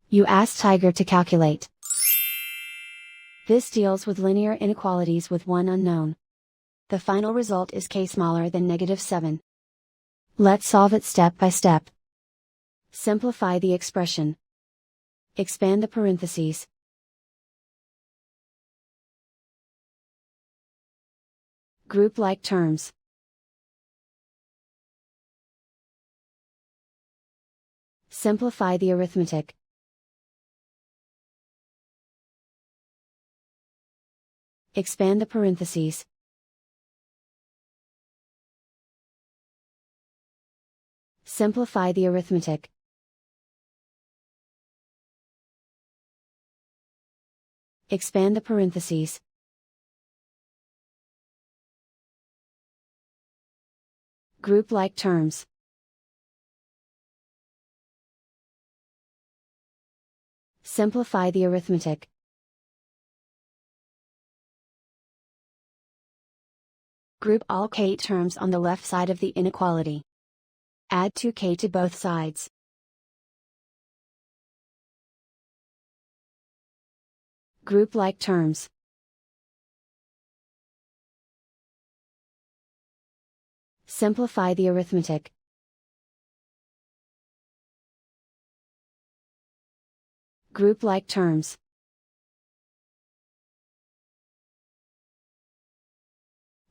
You ask Tiger to calculate. This deals with linear inequalities with one unknown. The final result is k smaller than -7. Let's solve it step by step. Simplify the expression. Expand the parentheses. Group like terms. Simplify the arithmetic. Expand the parentheses. Simplify the arithmetic. Expand the parentheses. Group like terms. Simplify the arithmetic. Group all k terms on the left side of the inequality. Add 2k to both sides. Group like terms. Simplify the arithmetic. Group like terms.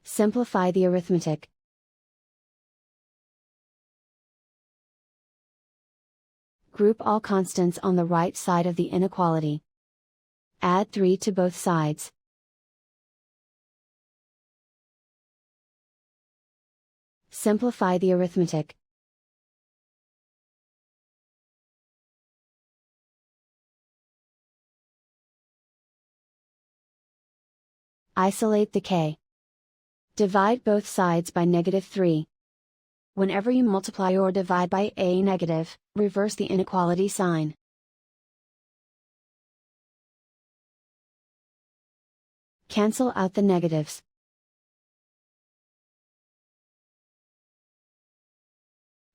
Simplify the arithmetic. Group all constants on the right side of the inequality. Add 3 to both sides. Simplify the arithmetic. Isolate the k. Divide both sides by -3. Whenever you multiply or divide by a negative, reverse the inequality sign. Cancel out the negatives.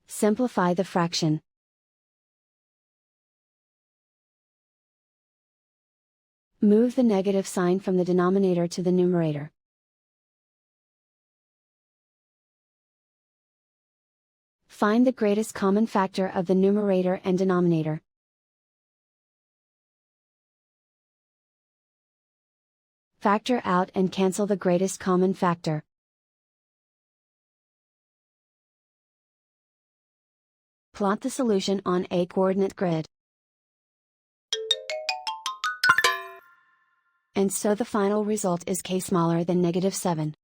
Simplify the fraction. Move the negative sign from the denominator to the numerator. Find the greatest common factor of the numerator and denominator. Factor out and cancel the greatest common factor. Plot the solution on a coordinate grid. And so the final result is k smaller than -7.